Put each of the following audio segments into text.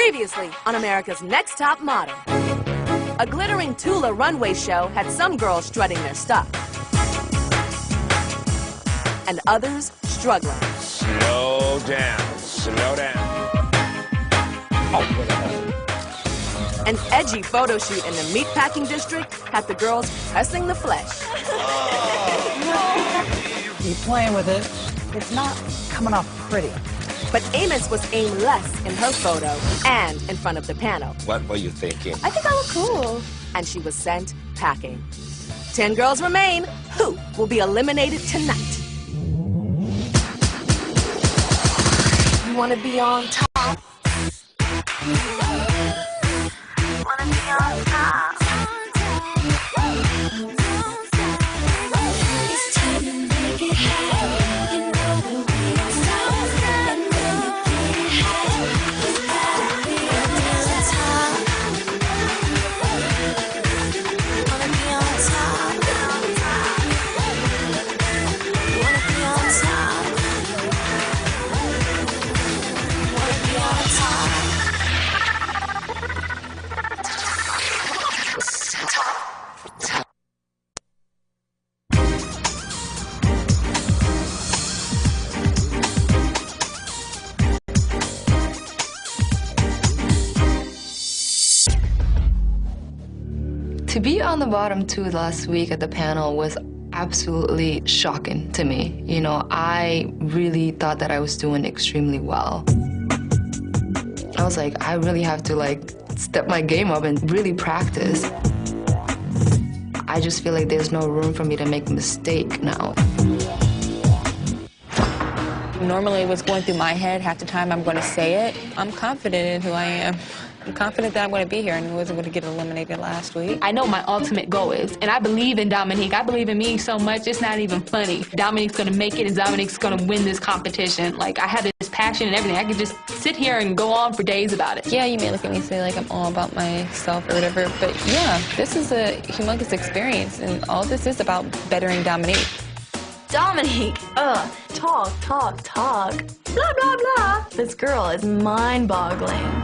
Previously on America's Next Top Model. A glittering Tula runway show had some girls strutting their stuff. And others struggling. Slow down, slow down. Oh. An edgy photo shoot in the meatpacking district had the girls pressing the flesh. Keep playing with it. It's not coming off pretty. But Amos was aimless in her photo and in front of the panel. What were you thinking? I think I look cool. And she was sent packing. 10 girls remain. Who will be eliminated tonight? You want to be on top? Want to be on top? It's time to make it happen. You know that we don't stop. And when you get high, you gotta be on top. Wanna be on top? You wanna be on top? Wanna be on top? To be on the bottom two last week at the panel was absolutely shocking to me. You know, I really thought that I was doing extremely well. I was like, I really have to step my game up and really practice. I just feel like there's no room for me to make a mistake now. Normally what's going through my head, half the time I'm going to say it. I'm confident in who I am. I'm confident that I'm going to be here and wasn't going to get eliminated last week. I know what my ultimate goal is, and I believe in Dominique. I believe in me so much, it's not even funny. Dominique's going to make it, and Dominique's going to win this competition. Like, I have this passion and everything. I could just sit here and go on for days about it. Yeah, you may look at me and say, like, I'm all about myself or whatever, but yeah, this is a humongous experience, and all this is about bettering Dominique. Dominique, talk. Blah, blah, blah. This girl is mind-boggling.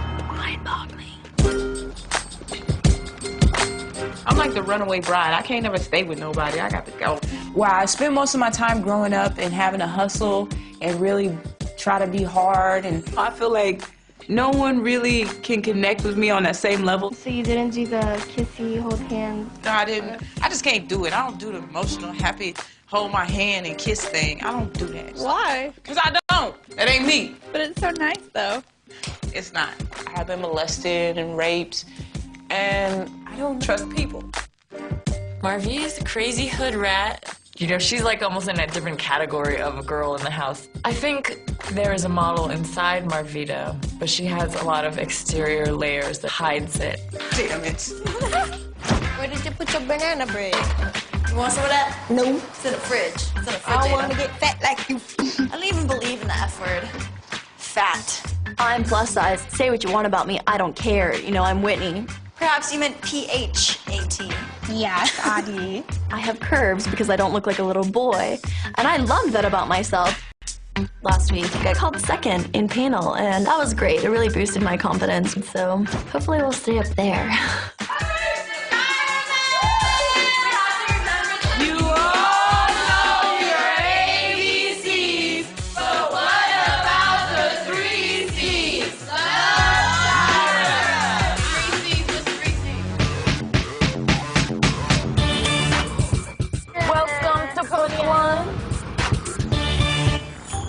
I'm like the runaway bride. I can't never stay with nobody. I got to go. Wow, I spent most of my time growing up and having to hustle and really try to be hard. And I feel like no one really can connect with me on that same level. So you didn't do the kissy, hold hands? No, I didn't. I just can't do it. I don't do the emotional, happy, hold my hand and kiss thing. I don't do that. Why? Because I don't. That ain't me. But it's so nice, though. It's not. I have been molested and raped, and I don't trust people. Marvi's a crazy hood rat. You know, she's like almost in a different category of a girl in the house. I think there is a model inside Marvita, but she has a lot of exterior layers that hides it. Damn it. Where did you put your banana bread? You want some of that? No. It's in the fridge. It's in the fridge. I don't want to get fat like you. I don't even believe in the F word. Fat. I'm plus size. Say what you want about me. I don't care. You know, I'm Whitney. Perhaps you meant P-H-A-T. Yes, I did. I have curves because I don't look like a little boy. And I love that about myself. Last week, I called second in panel, and that was great. It really boosted my confidence. So hopefully we'll stay up there.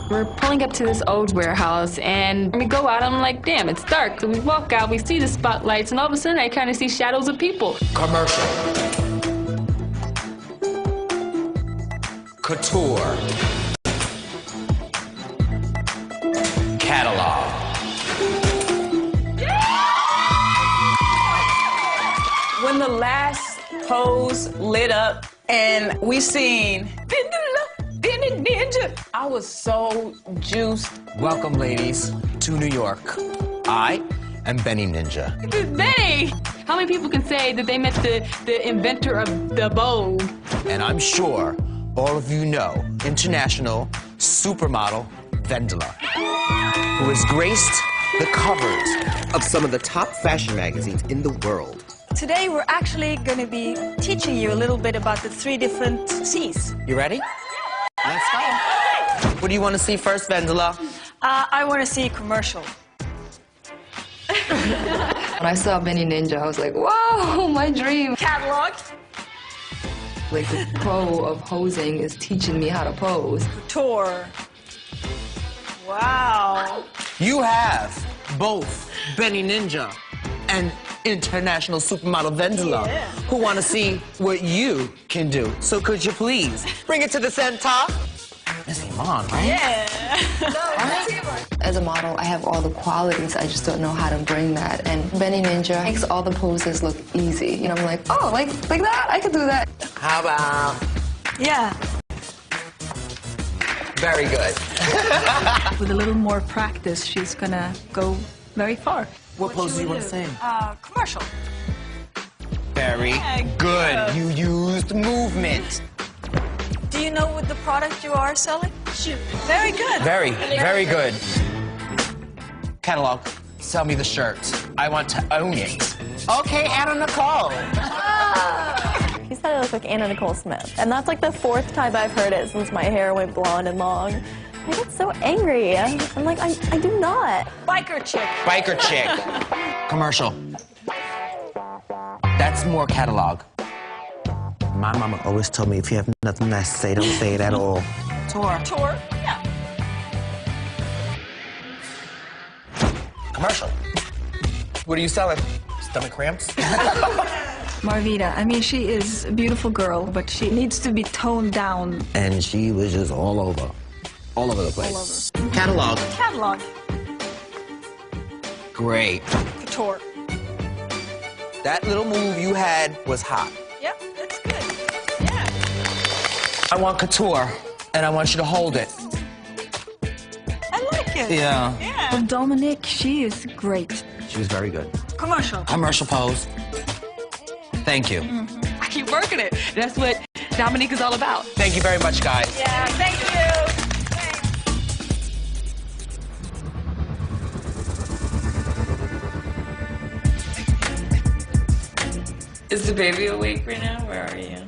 We're pulling up to this old warehouse, and we go out, and I'm like, damn, it's dark. So we walk out, we see the spotlights, and all of a sudden I kind of see shadows of people. Commercial. Couture. Catalog. When the last pose lit up and we seen Ninja, I was so juiced. Welcome, ladies, to New York. I am Benny Ninja. This is Benny! How many people can say that they met the inventor of the Vogue? And I'm sure all of you know international supermodel Vendela, who has graced the covers of some of the top fashion magazines in the world. Today we're actually going to be teaching you a little bit about the 3 different C's. You ready? Let's go. What do you want to see first, Vendela? I want to see commercial. When I saw Benny Ninja, I was like, wow, my dream. Catalog. Like the pro of posing is teaching me how to pose. Tour. Wow. You have both Benny Ninja and international supermodel Vendela who want to see what you can do. So could you please bring it to the center? Miss Iman, right? Yeah. As a model, I have all the qualities. I just don't know how to bring that. And Benny Ninja makes all the poses look easy. You know, I'm like, oh, like that? I could do that. How about? Yeah. Very good. With a little more practice, she's gonna go very far. What pose do you want to sing? Commercial. Very good. You used movement. Do you know what the product you are selling? Very good. Very good. Catalog, sell me the shirt. I want to own it. Okay, Anna Nicole. He said I look like Anna Nicole Smith. And that's like the 4th time I've heard it since my hair went blonde and long. I get so angry. I'm like, I do not. Biker chick. Biker chick. Commercial. That's more catalog. My mama always told me if you have nothing nice to say, don't say it at all. Tour. Tour. Yeah. Commercial. What are you selling? Stomach cramps? Marvita, I mean, she is a beautiful girl, but she needs to be toned down. And she was just all over the place. All over. Catalog. Catalog. Great. Couture. That little move you had was hot. Yep, that's good. Yeah. I want couture, and I want you to hold it. I like it. Yeah. Yeah. Well, Dominique, she is great. She was very good. Commercial. Commercial pose. Thank you. I keep working it. That's what Dominique is all about. Thank you very much, guys. Yeah, thank you. Is the baby awake right now? Where are you?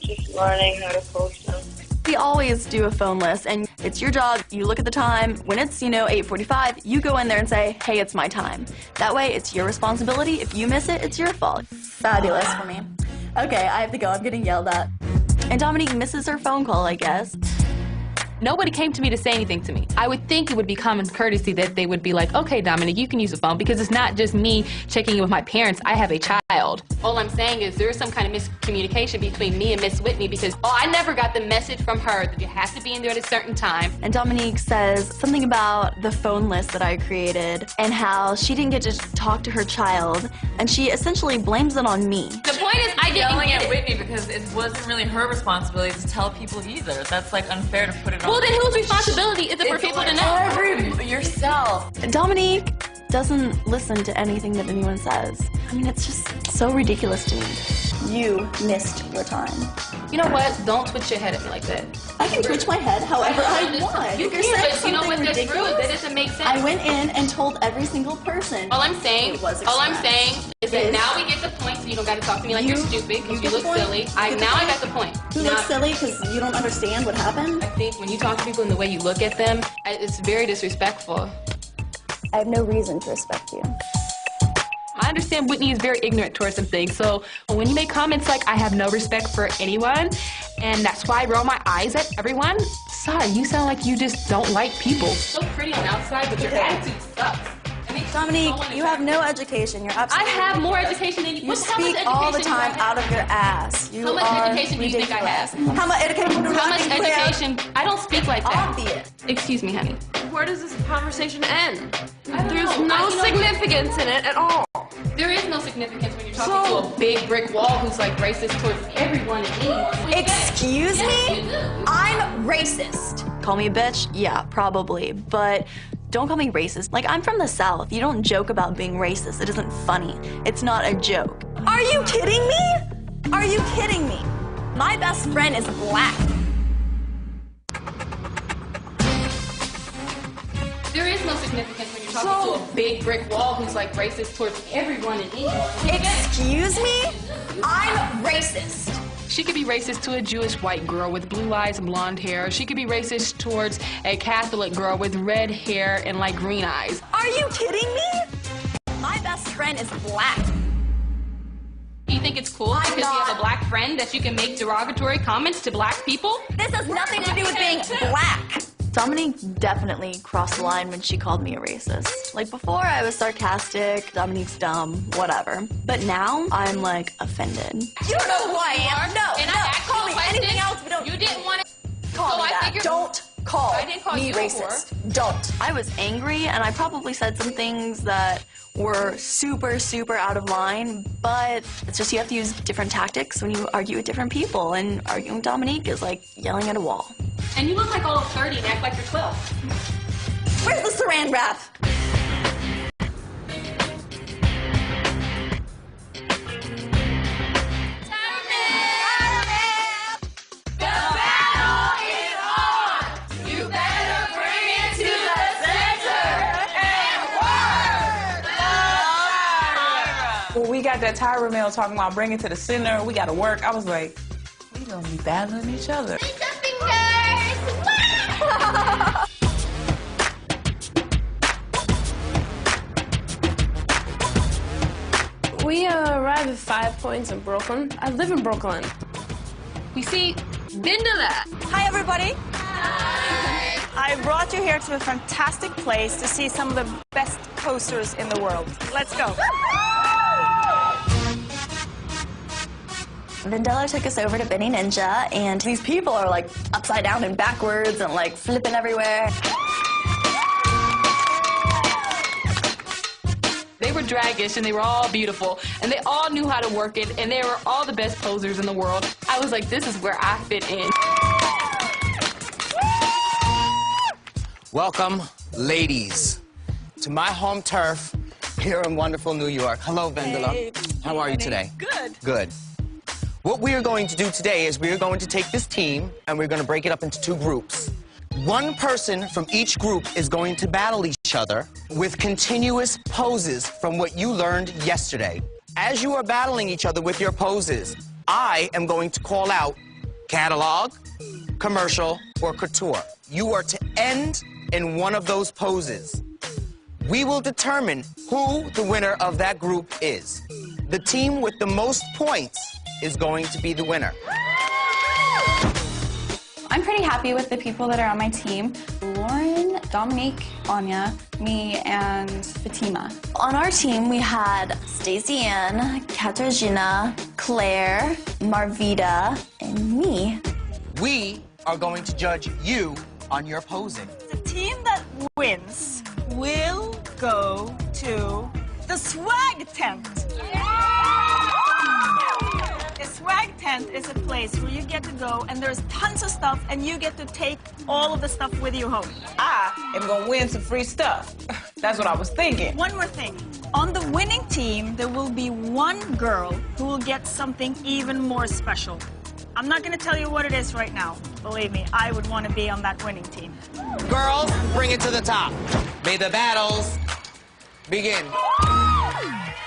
Just learning how to post them. We always do a phone list, and it's your job. You look at the time. When it's, 8:45, you go in there and say, hey, it's my time. That way, it's your responsibility. If you miss it, it's your fault. Fabulous for me. Okay, I have to go. I'm getting yelled at. And Dominique misses her phone call, I guess. Nobody came to me to say anything to me. I would think it would be common courtesy that they would be like, okay, Dominic, you can use the phone, because it's not just me checking in with my parents. I have a child. All I'm saying is there is some kind of miscommunication between me and Miss Whitney, because I never got the message from her that you have to be in there at a certain time. And Dominique says something about the phone list that I created and how she didn't get to talk to her child, and she essentially blames it on me. The point is, I didn't yelling at Whitney because it wasn't really her responsibility to tell people either. That's like unfair to put it on. Well, then whose responsibility is it for people to know? Yourself. Dominique doesn't listen to anything that anyone says. I mean, it's just so ridiculous to me. You missed your time. You know what? Don't twitch your head at me like that. I can twitch my head however I want. You If you're can, saying but you know what? something That's rude. ridiculous, That doesn't make sense. I went in and told every single person. All I'm saying is that now we get the point, so you don't got to talk to me like you're stupid, because you look silly. I got the point. You look silly because you don't understand what happened? I think when you talk to people and the way you look at them, it's very disrespectful. I have no reason to respect you. I understand Whitney is very ignorant towards some things, so when you make comments like, I have no respect for anyone, and that's why I roll my eyes at everyone, sorry, you sound like you just don't like people. So pretty on the outside, but your attitude sucks. Dominique, you have no education. You're absolutely I have more education than you. You speak all the time out of your ass. You How much education do you think I have? How much education do How much education? I don't speak like that. Obvious. Excuse me, honey. Where does this conversation end? There's no significance in it at all. There is no significance when you're talking to a big brick wall who's like racist towards everyone and anyone. Excuse me? I'm racist. Call me a bitch? Yeah, probably. But don't call me racist. Like, I'm from the South. You don't joke about being racist. It isn't funny. It's not a joke. Are you kidding me? Are you kidding me? My best friend is black. There is no significance when you're talking to a big brick wall who's like racist towards everyone in England. Excuse me? I'm racist. She could be racist to a Jewish white girl with blue eyes and blonde hair. She could be racist towards a Catholic girl with red hair and like green eyes. Are you kidding me? My best friend is black. You think it's cool because you have a black friend that you can make derogatory comments to black people? This has nothing to do with being black. Dominique definitely crossed the line when she called me a racist. Like before I was sarcastic, Dominique's dumb, whatever. But now I'm like offended. You don't know who I am. No, and no, I asked call you a me question. anything else, but don't. You didn't want to call me that. Don't call I didn't call me you a racist. Don't. I was angry and I probably said some things that were super, super out of line, but it's just you have to use different tactics when you argue with different people, and arguing with Dominique is like yelling at a wall. And you look like all of 30 and act like you're 12. Where's the saran wrap? When we got that Tyra mail talking about bring it to the center, we got to work, I was like, we gonna be battling each other. We arrived at 5 Points in Brooklyn. I live in Brooklyn. We see Bindala. Hi, everybody. Hi. I brought you here to a fantastic place to see some of the best posters in the world. Let's go. Vendela took us over to Benny Ninja, and these people are like upside down and backwards and like flipping everywhere. They were dragish and they were all beautiful and they all knew how to work it and they were all the best posers in the world. I was like, this is where I fit in. Welcome, ladies, to my home turf here in wonderful New York. Hello, Vendela. Hey, how are you today? Good. Good. What we are going to do today is we are going to take this team and we're going to break it up into 2 groups. One person from each group is going to battle each other with continuous poses from what you learned yesterday. As you are battling each other with your poses, I am going to call out catalog, commercial, or couture. You are to end in one of those poses. We will determine who the winner of that group is. The team with the most points is going to be the winner. I'm pretty happy with the people that are on my team. Lauren, Dominique, Anya, me, and Fatima. On our team, we had Stacey Ann, Katarzyna, Claire, Marvita, and me. We are going to judge you on your posing. The team that wins will go to the swag tent. The swag tent is a place where you get to go and there's tons of stuff and you get to take all of the stuff with you home. I am gonna win some free stuff. That's what I was thinking. One more thing. On the winning team, there will be one girl who will get something even more special. I'm not going to tell you what it is right now. Believe me, I would want to be on that winning team. Girls, bring it to the top. May the battles begin.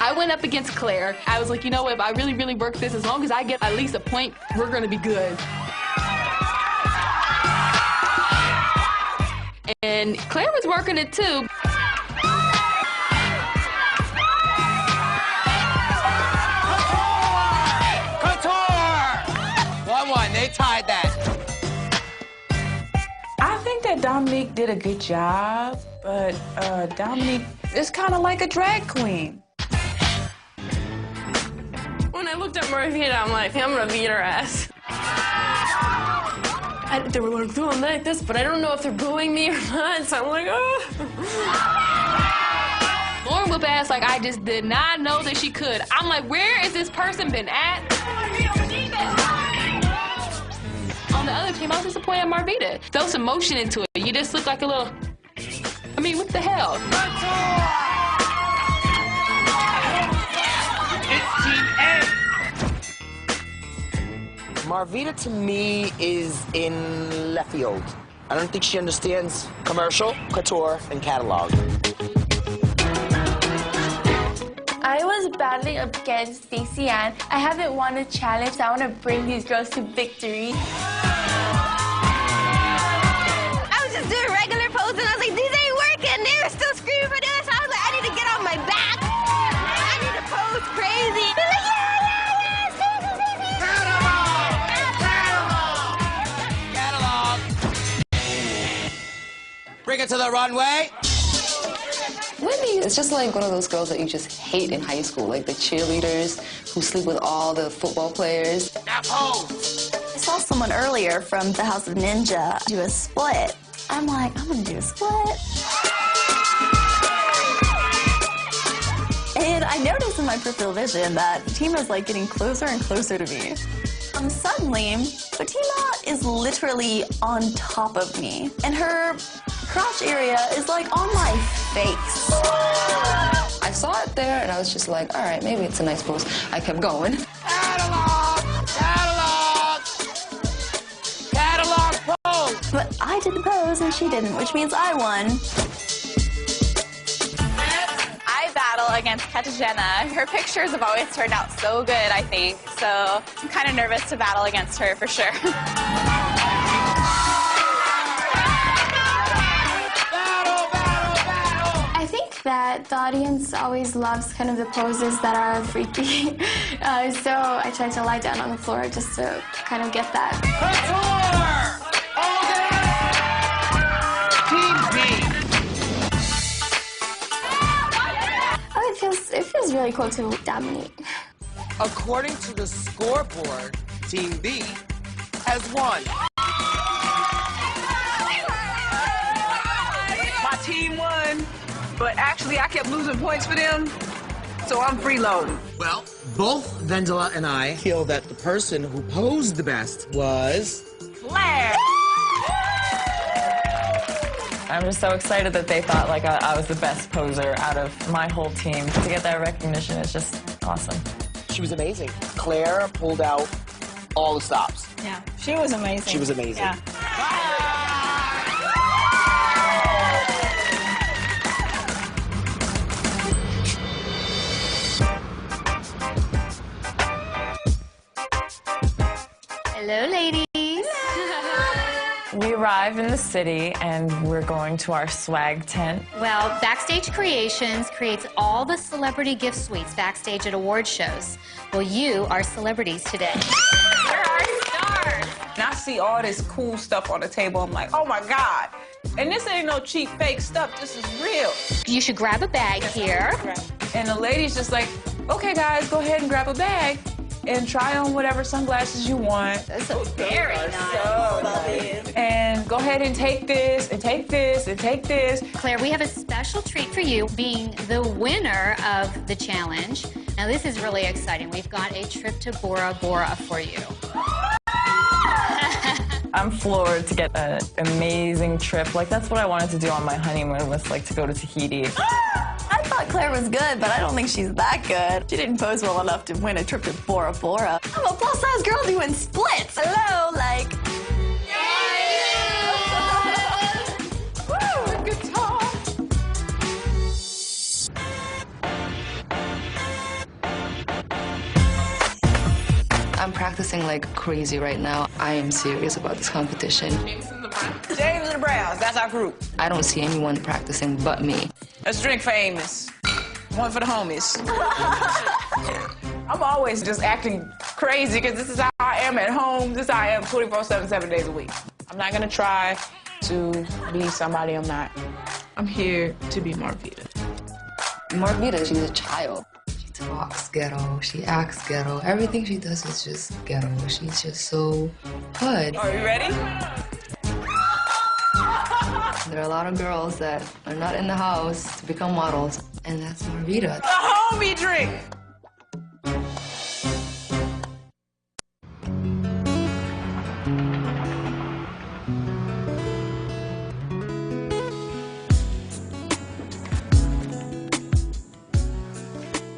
I went up against Claire. I was like, you know what, if I really, really work this, as long as I get at least a point, we're going to be good. And Claire was working it too. They tied that. I think that Dominique did a good job, but Dominique is kind of like a drag queen. When I looked at Marvita, I'm like, I'm gonna beat her ass. They were like doing like this, but I don't know if they're booing me or not, so I'm like, oh. Lauren whoop ass like I just did not know that she could. I'm like, where is this person been at? On the other team, I was disappointed in Marvita. Throw some motion into it. You just look like a little... I mean, what the hell? Marvita, to me, is in left field. I don't think she understands commercial, couture, and catalog. I was battling against Stacey Ann. I haven't won a challenge, so I want to bring these girls to victory. I was just doing regular poses, and I was like, these ain't working. They were still screaming for this. I was like, I need to get on my back. I need to pose crazy. They're like, yeah, Stacey, Stacey. Catalog. Bring it to the runway. Wendy is just like one of those girls that you just hate in high school, like the cheerleaders who sleep with all the football players. Now pose. I saw someone earlier from the House of Ninja do a split. I'm like, I'm gonna do a split. And I noticed in my peripheral vision that Fatima's like getting closer and closer to me. Suddenly, Fatima is literally on top of me, and her crotch area is like on my face. I saw it there, and I was just like, all right, maybe it's a nice pose. I kept going. Catalog! Catalog! Catalog pose! But I did the pose, and she didn't, which means I won. I battle against Katarzyna. Her pictures have always turned out so good, I think. So I'm kind of nervous to battle against her for sure. I think that the audience always loves kind of the poses that are freaky. So I try to lie down on the floor just to kind of get that. Oh, it feels really cool to dominate. According to the scoreboard, Team B has won. My team won, but actually I kept losing points for them, so I'm freeloading. Well, both Vendela and I feel that the person who posed the best was Claire. I'm just so excited that they thought like I was the best poser out of my whole team. To get that recognition is just awesome. She was amazing. Claire pulled out all the stops. Yeah, she was amazing. She was amazing. Yeah. Hello, ladies. We arrive in the city and we're going to our swag tent. Well, Backstage Creations creates all the celebrity gift suites backstage at award shows. Well, you are celebrities today. You're our stars. And I see all this cool stuff on the table. I'm like, oh my God. And this ain't no cheap fake stuff. This is real. You should grab a bag here. And the lady's just like, okay, guys, go ahead and grab a bag and try on whatever sunglasses you want. That's very nice. So nice. And go ahead and take this, and take this, and take this. Claire, we have a special treat for you, being the winner of the challenge. Now, this is really exciting. We've got a trip to Bora Bora for you. I'm floored to get an amazing trip. Like, that's what I wanted to do on my honeymoon, was like to go to Tahiti. I thought Claire was good, but I don't think she's that good. She didn't pose well enough to win a trip to Bora Bora. I'm a plus-size girl doing splits. Hello, like... Woo, guitar. I'm practicing like crazy right now. I am serious about this competition. James and the Browns, that's our group. I don't see anyone practicing but me. Let's drink for Amos. One for the homies. I'm always just acting crazy because this is how I am at home. This is how I am 24/7, 7 days a week. I'm not gonna try to be somebody I'm not. I'm here to be Marvita. Marvita, she's a child. She talks ghetto, she acts ghetto. Everything she does is just ghetto. She's just so hood. Are you ready? There are a lot of girls that are not in the house to become models, and that's Marvita. The homie drink!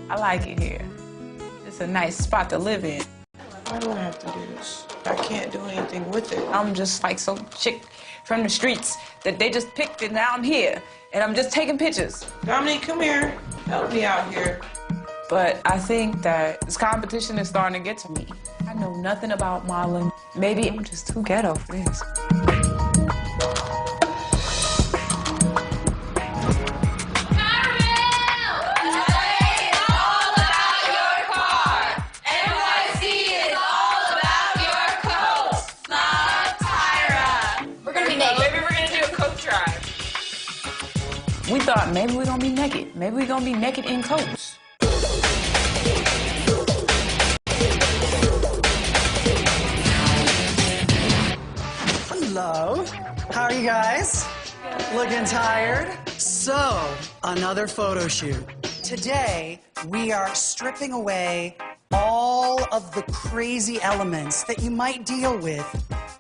I like it here. It's a nice spot to live in. Well, do I have to do this? I can't do anything with it. I'm just like some chick from the streets that they just picked and now I'm here. And I'm just taking pictures. Dominique, come here. Help me out here. But I think that this competition is starting to get to me. I know nothing about modeling. Maybe I'm just too ghetto for this. We thought maybe we're gonna be naked. Maybe we're gonna be naked in coats. Hello. How are you guys? Looking tired? So, another photo shoot. Today, we are stripping away all of the crazy elements that you might deal with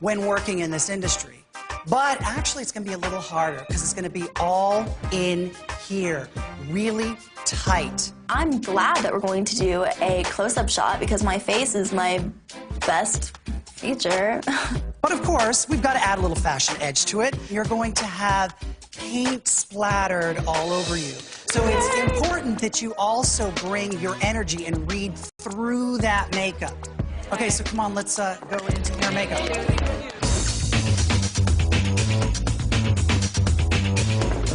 when working in this industry. But actually, it's going to be a little harder because it's going to be all in here, really tight. I'm glad that we're going to do a close-up shot because my face is my best feature. But of course, we've got to add a little fashion edge to it. You're going to have paint splattered all over you. So it's important that you also bring your energy and read through that makeup. Okay, so come on, let's go into hair makeup.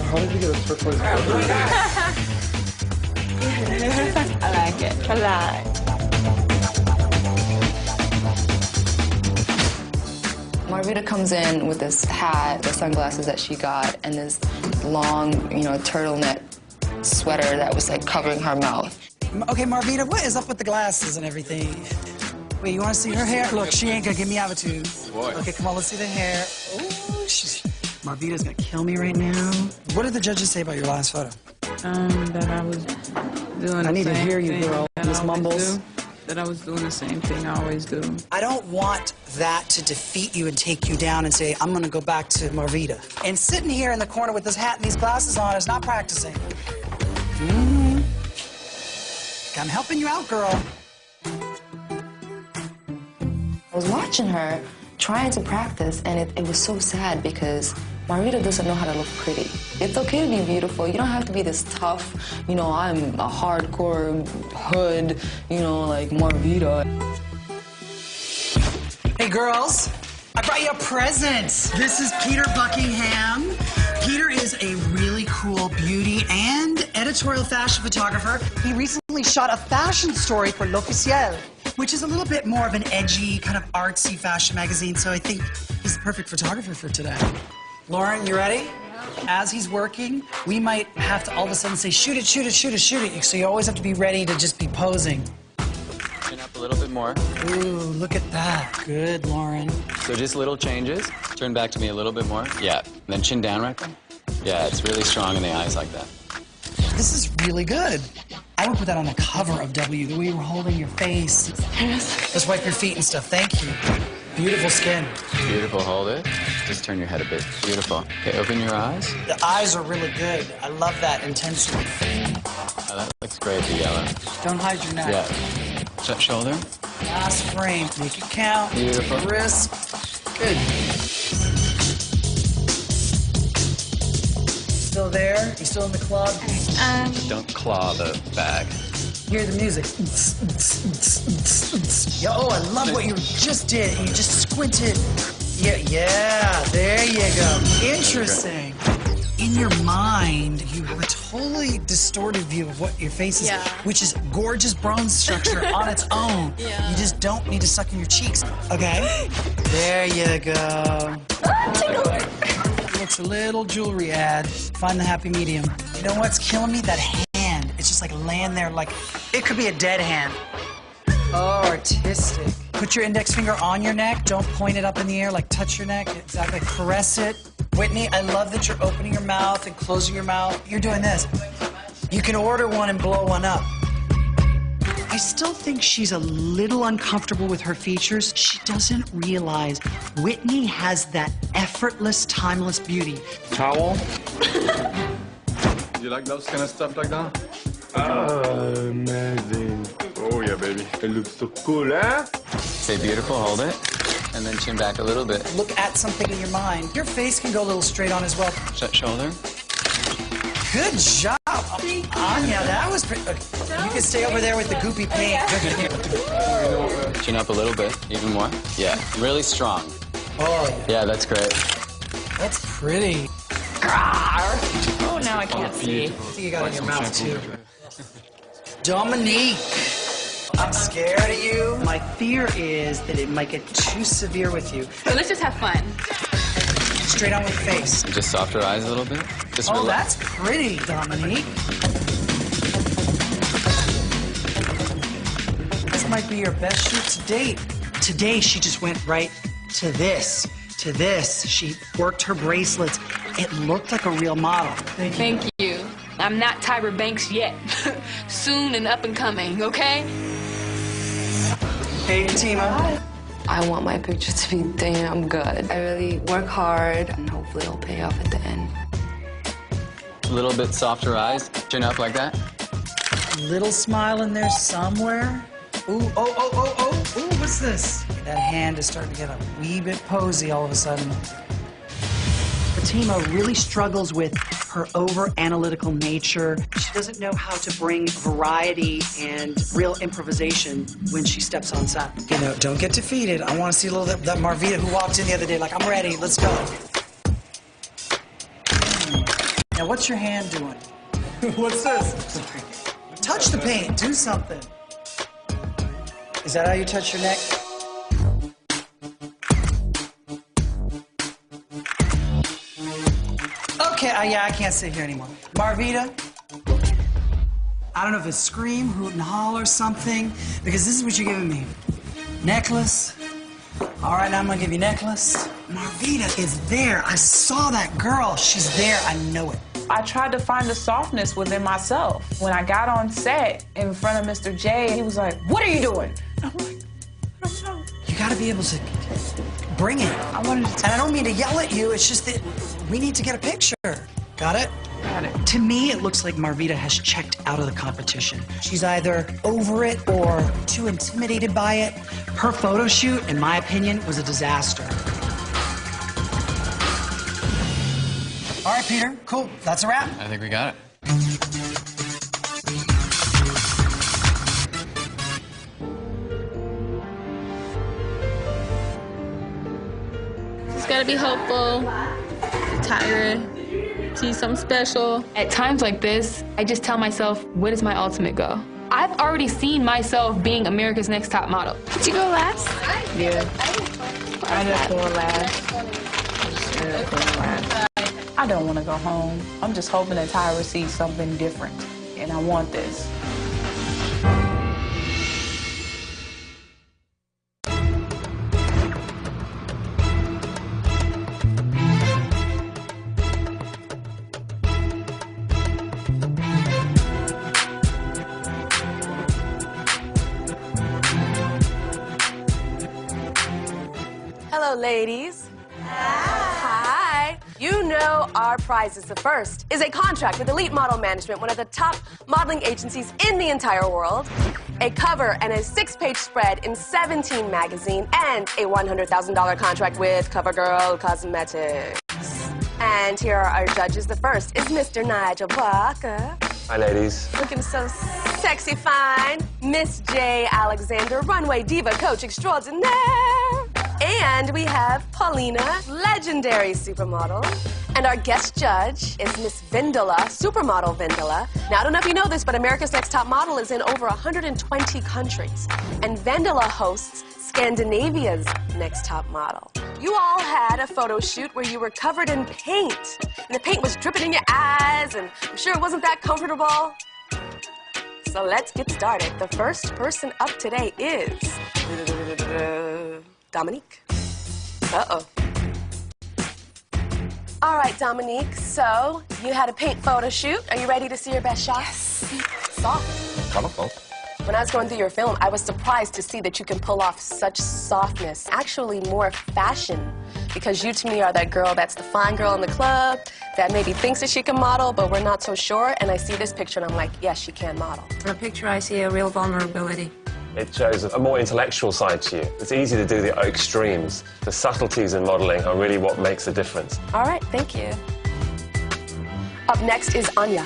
How did you get a turquoise color? I like it. I like. Marvita comes in with this hat, the sunglasses that she got, and this long, turtleneck sweater that was like covering her mouth. Okay, Marvita, what is up with the glasses and everything? Wait, you want to see her hair? Look, she ain't gonna give me attitude. Boy. Okay, come on, let's see the hair. Ooh, Marvita's gonna kill me right now. What did the judges say about your last photo? That I was doing I need to hear you, girl. Miss Mumbles. That I was doing the same thing I always do. I don't want that to defeat you and take you down and say, I'm gonna go back to Marvita. And sitting here in the corner with this hat and these glasses on is not practicing. I'm helping you out, girl. I was watching her trying to practice, and it was so sad because Marvita doesn't know how to look pretty. It's okay to be beautiful. You don't have to be this tough, I'm a hardcore hood, like Marvita. Hey, girls, I brought you a present. This is Peter Buckingham. Peter is a really cool beauty and editorial fashion photographer. He recently shot a fashion story for L'Officiel, which is a little bit more of an edgy, kind of artsy fashion magazine, so I think he's the perfect photographer for today. Lauren, you ready? As he's working, we might have to all of a sudden say, shoot it, shoot it, shoot it, shoot it. So you always have to be ready to just be posing. Chin up a little bit more. Ooh, look at that. Good, Lauren. So just little changes. Turn back to me a little bit more. Yeah. And then chin down right there. Yeah, it's really strong in the eyes like that. This is really good. I would put that on the cover of W, the way you were holding your face. Let's wipe your feet and stuff. Thank you. Beautiful skin. Beautiful. Hold it. Just turn your head a bit. Beautiful. Okay, open your eyes. The eyes are really good. I love that intensity. Oh, that looks great, the yellow. Don't hide your neck. Yeah. Shoulder. Last frame. Make it count. Beautiful. Wrist. Good. Still there? You still in the club? Don't claw the bag. Hear the music. Yo, oh, I love what you just did. You just squinted. Yeah, there you go. Interesting. In your mind, you have a totally distorted view of what your face is, which is gorgeous bronze structure on its own. You just don't need to suck in your cheeks, okay? There you go. It's a little jewelry ad. Find the happy medium. You know what's killing me? That hand. It's just like laying there like, it could be a dead hand. Oh, artistic. Put your index finger on your neck. Don't point it up in the air, like touch your neck. Exactly, caress it. Whitney, I love that you're opening your mouth and closing your mouth. You're doing this. You can order one and blow one up. I still think she's a little uncomfortable with her features. She doesn't realize Whitney has that effortless, timeless beauty. Towel? You like those kind of stuff like that? Amazing. Oh, yeah, baby. It looks so cool, eh? Stay beautiful, hold it. And then chin back a little bit. Look at something in your mind. Your face can go a little straight on as well. Shoulder. Good job. Anya, that was pretty... You can stay over there with the goopy paint. Chin up a little bit, even more. Yeah, really strong. Oh, yeah. Yeah, that's great. That's pretty. Oh, now I can't see. I think you got it in your mouth, too. Dominique, I'm scared of you. My fear is that it might get too severe with you. So let's just have fun. Straight on with the face. Just softer eyes a little bit. Just Oh, relax. that's pretty, Dominique. This might be your best shoot to date. Today, she just went right to this. To this. She worked her bracelets. It looked like a real model. Thank you. I'm not Tyra Banks yet. Soon and up and coming, okay? Hey, Fatima. I want my picture to be damn good. I really work hard, and hopefully it'll pay off at the end. A little bit softer eyes. Chin up like that. Little smile in there somewhere. Ooh, ooh, what's this? That hand is starting to get a wee bit posy all of a sudden. Fatima really struggles with her over-analytical nature. She doesn't know how to bring variety and real improvisation when she steps on set. You know, don't get defeated. I want to see a little that Marvita who walked in the other day like, I'm ready, let's go. Now, what's your hand doing? What's this? Touch the paint, do something. Is that how you touch your neck? Okay, yeah, I can't sit here anymore. Marvita, I don't know if it's scream, hoot and holler, something, because this is what you're giving me. Necklace. All right, now I'm gonna give you necklace. Marvita is there. I saw that girl. She's there. I know it. I tried to find the softness within myself. When I got on set in front of Mr. J, he was like, "What are you doing?" I'm like, "I don't know." You gotta be able to bring it. And I don't mean to yell at you, it's just that we need to get a picture. Got it? Got it. To me, it looks like Marvita has checked out of the competition. She's either over it or too intimidated by it. Her photo shoot, in my opinion, was a disaster. All right, Peter, cool. That's a wrap. I think we got it. Just gotta be hopeful. Tyra, she's something special. At times like this, I just tell myself, where does my ultimate go? I've already seen myself being America's Next Top Model. Did you go last? Yeah. I didn't go last. I don't want to go home. I'm just hoping that Tyra sees something different, and I want this. Hello, ladies. Hi. You know our prize is the first is a contract with Elite Model Management, one of the top modeling agencies in the entire world, a cover and a 6-page spread in 17 magazine, and a $100,000 contract with CoverGirl Cosmetics. And here are our judges. The first is Mr. Nigel Barker. Hi, ladies. Looking so sexy fine. Miss J. Alexander, runway diva coach extraordinaire. And we have Paulina, legendary supermodel. And our guest judge is Miss Vindola, supermodel Vindola. Now, I don't know if you know this, but America's Next Top Model is in over 120 countries. And Vindola hosts Scandinavia's Next Top Model. You all had a photo shoot where you were covered in paint. And the paint was dripping in your eyes, and I'm sure it wasn't that comfortable. So let's get started. The first person up today is Dominique. Uh-oh. All right, Dominique, so you had a paint photo shoot. Are you ready to see your best shot? Yes. Soft. Wonderful. When I was going through your film, I was surprised to see that you can pull off such softness, actually more fashion, because you to me are that girl that's the fine girl in the club that maybe thinks that she can model, but we're not so sure, and I see this picture and I'm like, yes, she can model. In the picture, I see a real vulnerability. It shows a more intellectual side to you. It's easy to do the extremes. The subtleties in modeling are really what makes a difference. All right, thank you. Up next is Anya.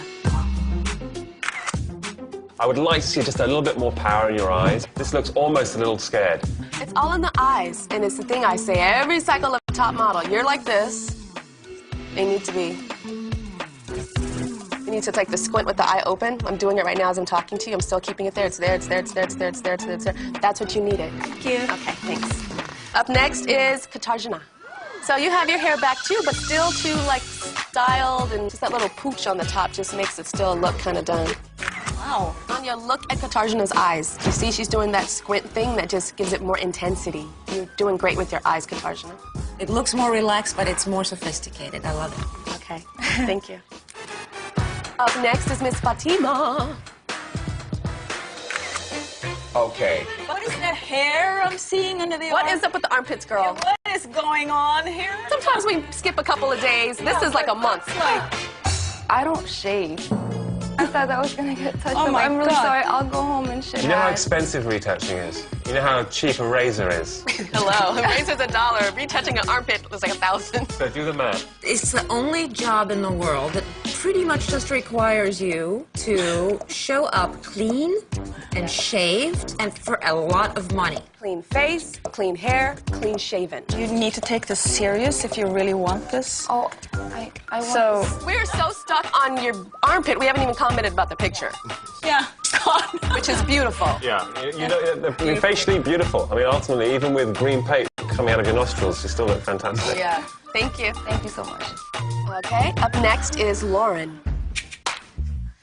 I would like to see just a little bit more power in your eyes. This looks almost a little scared. It's all in the eyes, and it's the thing I say every cycle of top model. You're like this. They need to be. You need to take the squint with the eye open. I'm doing it right now as I'm talking to you. I'm still keeping it there. It's there, it's there, it's there, it's there, it's there, it's there, it's there. That's what you needed. Thank you. Okay, thanks. Up next is Katarzyna. So you have your hair back too, but still too like styled, and just that little pooch on the top just makes it still look kind of done. Wow. Anya, look at Katarzyna's eyes. You see she's doing that squint thing that just gives it more intensity. You're doing great with your eyes, Katarzyna. It looks more relaxed, but it's more sophisticated. I love it. Okay, thank you. Up next is Miss Fatima. Okay. What is that hair I'm seeing under the What is up with the armpits, girl? What is going on here? Sometimes we skip a couple of days. This is like a month. I don't shave. I thought that was gonna get touched Oh up. my I'm really God. sorry. I'll go home and shave. You know how expensive retouching is? You know how cheap a razor is? Hello, a razor's $1. Retouching an armpit was like $1,000. So do the math. It's the only job in the world that pretty much just requires you to show up clean and shaved and for a lot of money. Clean face, clean hair, clean shaven. You need to take this serious if you really want this. Oh, I want So we're so stuck on your armpit, we haven't even commented about the picture. Yeah, God. Which is beautiful. Yeah, you know, they're facially beautiful. I mean, ultimately, even with green paint coming out of your nostrils, you still look fantastic. Yeah, thank you. Thank you so much. Okay, up next is Lauren.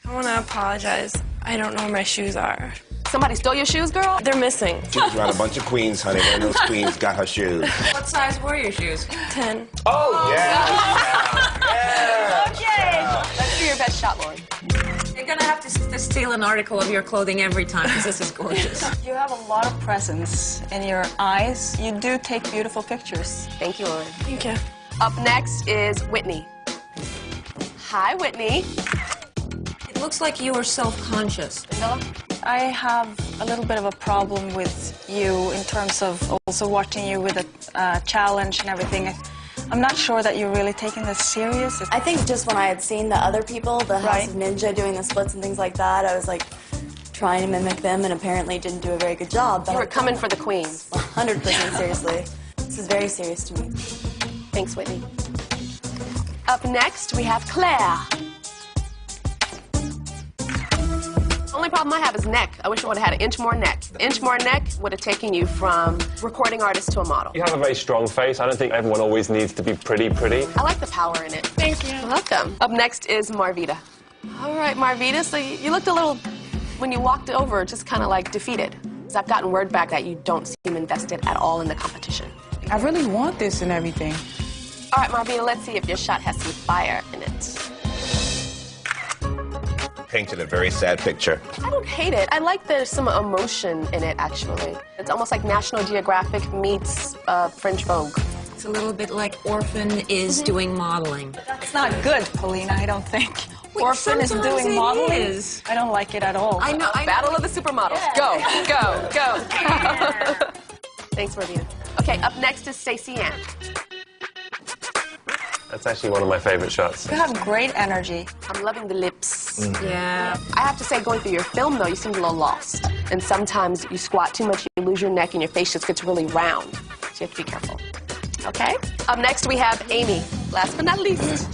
I want to apologize. I don't know where my shoes are. Somebody stole your shoes, girl? They're missing. She was around a bunch of queens, honey. One of those queens got her shoes. What size were your shoes? 10. Oh, yeah. Okay. Let's do your best shot, Lauren. You're gonna have to steal an article of your clothing every time because this is gorgeous. You have a lot of presence in your eyes. You do take beautiful pictures. Thank you, Lauren. Thank you. Up next is Whitney. Hi, Whitney. It looks like you are self-conscious. I have a little bit of a problem with you in terms of also watching you with a challenge and everything. I'm not sure that you're really taking this serious. I think just when I had seen the other people, the House of Ninja doing the splits and things like that, I was like trying to mimic them and apparently didn't do a very good job. But You were coming for the queens. 100% seriously. This is very serious to me. Thanks, Whitney. Up next, we have Claire. Only problem I have is neck. I wish I would have had an inch more neck. Inch more neck would have taken you from recording artist to a model. You have a very strong face. I don't think everyone always needs to be pretty. I like the power in it. Thank you. You're welcome. Up next is Marvita. All right, Marvita, so you looked a little, when you walked over, just kind of like defeated. Because I've gotten word back that you don't seem invested at all in the competition. I really want this and everything. All right, Marvita, let's see if your shot has some fire in it. Painted a very sad picture. I don't hate it. I like there's some emotion in it, actually. It's almost like National Geographic meets French Vogue. It's a little bit like Orphan is doing modeling. That's not good, Paulina, I don't think. Wait, Orphan is sometimes doing it modeling. is. I don't like it at all. I know. Battle of the Supermodels. Go, go, go. Thanks, Marvita. Okay, up next is Stacey Ann. That's actually one of my favorite shots. You have great energy. I'm loving the lips. Yeah. I have to say, going through your film, though, you seem a little lost. And sometimes you squat too much, you lose your neck, and your face just gets really round. So you have to be careful. Okay? Up next, we have Amy. Last but not least.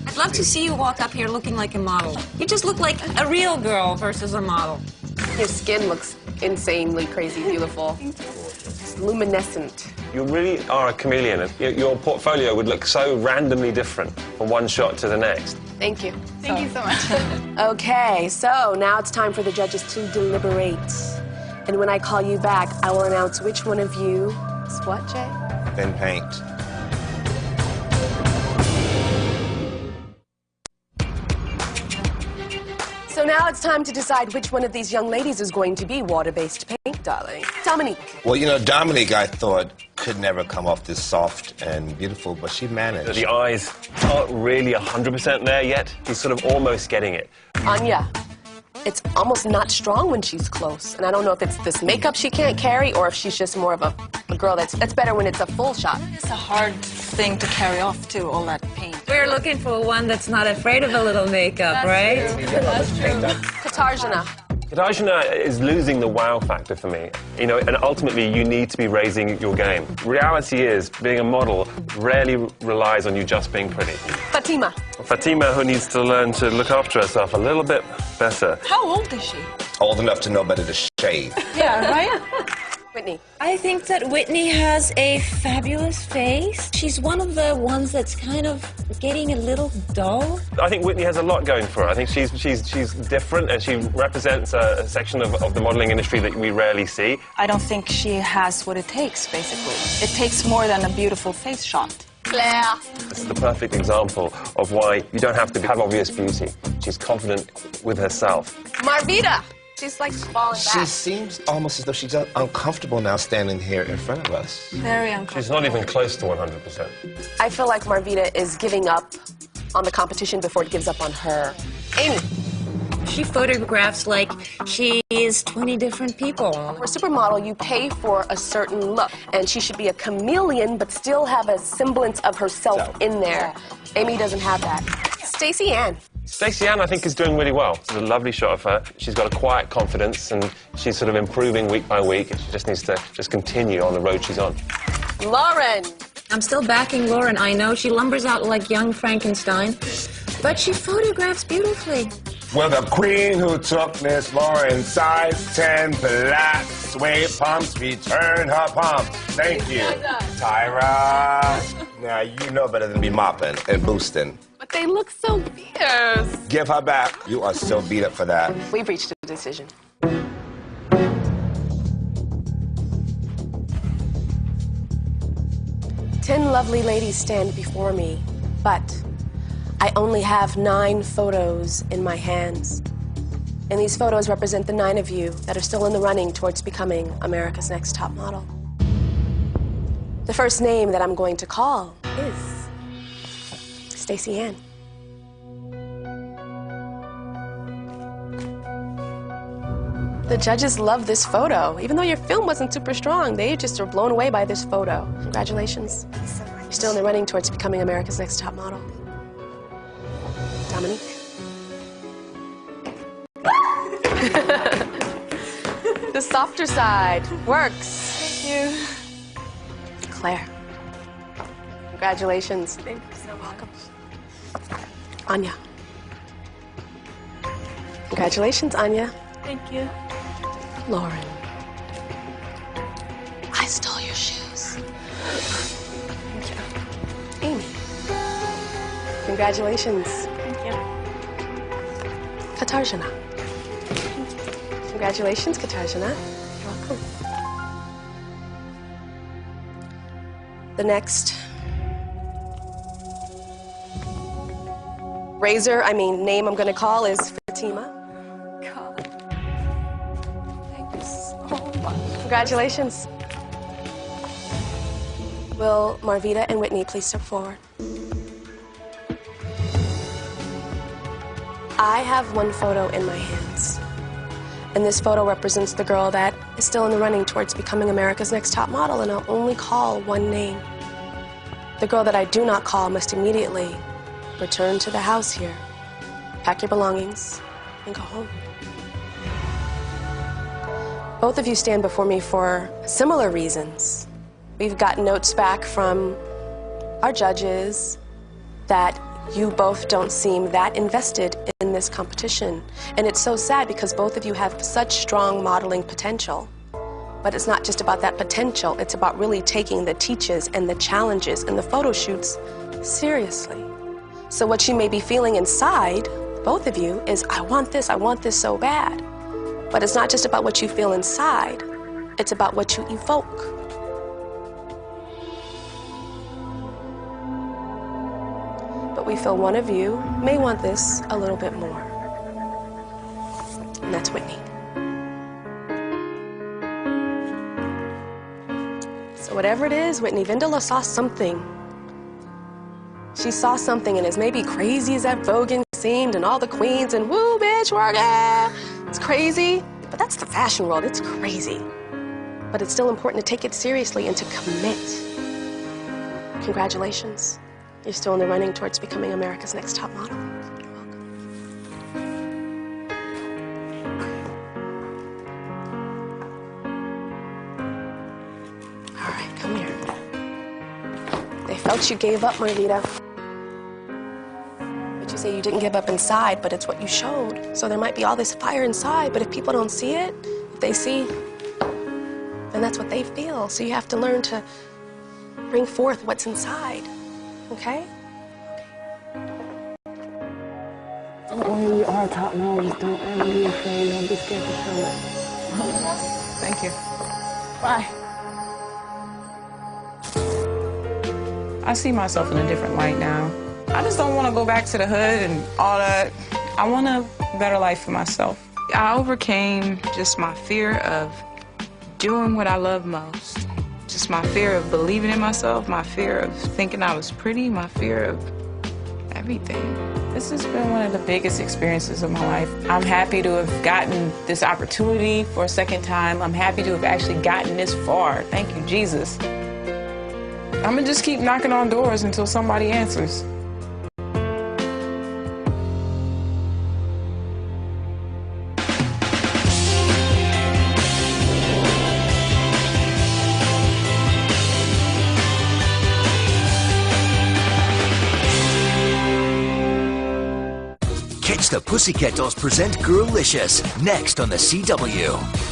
I'd love to see you walk up here looking like a model. You just look like a real girl versus a model. Your skin looks insanely crazy beautiful. It's luminescent. You really are a chameleon. Your portfolio would look so randomly different from one shot to the next. Thank you. Thank you so much. Okay, so now it's time for the judges to deliberate. And when I call you back, I will announce which one of you is what, Jay? Thin paint. So now it's time to decide which one of these young ladies is going to be water-based paint, darling. Dominique. Well, you know, Dominique, I thought, could never come off this soft and beautiful, but she managed. The eyes aren't really 100% there yet. He's sort of almost getting it. Anya. it's almost not strong when she's close. And I don't know if it's this makeup she can't carry or if she's just more of a girl that's better when it's a full shot. It's a hard thing to carry off, too, all that paint. We're looking for one that's not afraid of a little makeup, right? That's true. Katarzyna. Katarzyna is losing the wow factor for me. You know, and ultimately you need to be raising your game. Reality is, being a model rarely relies on you just being pretty. Fatima. Fatima, who needs to learn to look after herself a little bit better. How old is she? Old enough to know better to shave. Yeah, right? Whitney. I think that Whitney has a fabulous face. She's one of the ones that's kind of getting a little dull. I think Whitney has a lot going for her. I think she's different and she represents a section of the modeling industry that we rarely see. I don't think she has what it takes, basically. It takes more than a beautiful face shot. Claire. This is the perfect example of why you don't have to have obvious beauty. She's confident with herself. Marvita. She's like falling back. She seems almost as though she's uncomfortable now standing here in front of us. Very uncomfortable. She's not even close to 100%. I feel like Marvita is giving up on the competition before it gives up on her. Amy. She photographs like she is 20 different people. For a supermodel, you pay for a certain look, and she should be a chameleon but still have a semblance of herself in there. Amy doesn't have that. Stacey Ann. Stacey Ann, I think, is doing really well. It's a lovely shot of her. She's got a quiet confidence, and she's sort of improving week by week. She just needs to continue on the road she's on. Lauren. I'm still backing Lauren. I know she lumbers out like young Frankenstein, but she photographs beautifully. Well, the queen who took Miss Lauren, size 10 black suede pumps, return her pumps. Thank you, Tyra. Now, you know better than be mopping and boosting. But they look so fierce. Give her back. You are so beat up for that. We've reached a decision. Ten lovely ladies stand before me, but I only have 9 photos in my hands. And these photos represent the 9 of you that are still in the running towards becoming America's Next Top Model. The first name that I'm going to call is Stacey Ann. The judges love this photo. Even though your film wasn't super strong, they just are blown away by this photo. Congratulations. You're still in the running towards becoming America's Next Top Model. Dominique. The softer side works. Thank you. Claire. Congratulations. Thank you so welcome. Anya. Congratulations, Anya. Thank you. Lauren. I stole your shoes. Thank you. Amy. Congratulations. Thank you. Katarzyna. Congratulations, Katarzyna. You're welcome. The next name I'm going to call is Fatima. God. Thank you so much. Congratulations. Will Marvita and Whitney please step forward? I have one photo in my hands. And this photo represents the girl that is still in the running towards becoming America's Next Top Model, and I'll only call one name. The girl that I do not call must immediately return to the house here, pack your belongings, and go home. Both of you stand before me for similar reasons. We've gotten notes back from our judges that you both don't seem that invested in this competition. And it's so sad because both of you have such strong modeling potential. But it's not just about that potential, it's about really taking the teaches and the challenges and the photo shoots seriously. So what you may be feeling inside, both of you, is I want this so bad. But it's not just about what you feel inside, it's about what you evoke. But we feel one of you may want this a little bit more. And that's Whitney. So whatever it is, Whitney Vendela saw something. She saw something, and as maybe crazy as that Vogue seemed, and all the queens, and woo, bitch, work it. It's crazy, but that's the fashion world. It's crazy. But it's still important to take it seriously and to commit. Congratulations. You're still in the running towards becoming America's Next Top Model. All right, come here. They felt you gave up, Marvita. But you say you didn't give up inside, but it's what you showed. So there might be all this fire inside, but if people don't see it, if they see, then that's what they feel. So you have to learn to bring forth what's inside, okay? When you are top models, don't ever be afraid. Don't be scared to show it. Thank you. Bye. I see myself in a different light now. I just don't want to go back to the hood and all that. I want a better life for myself. I overcame just my fear of doing what I love most. Just my fear of believing in myself, my fear of thinking I was pretty, my fear of everything. This has been one of the biggest experiences of my life. I'm happy to have gotten this opportunity for a second time. I'm happy to have actually gotten this far. Thank you, Jesus. I'm gonna just keep knocking on doors until somebody answers. Catch the Pussycat Dolls present Girlicious next on the CW.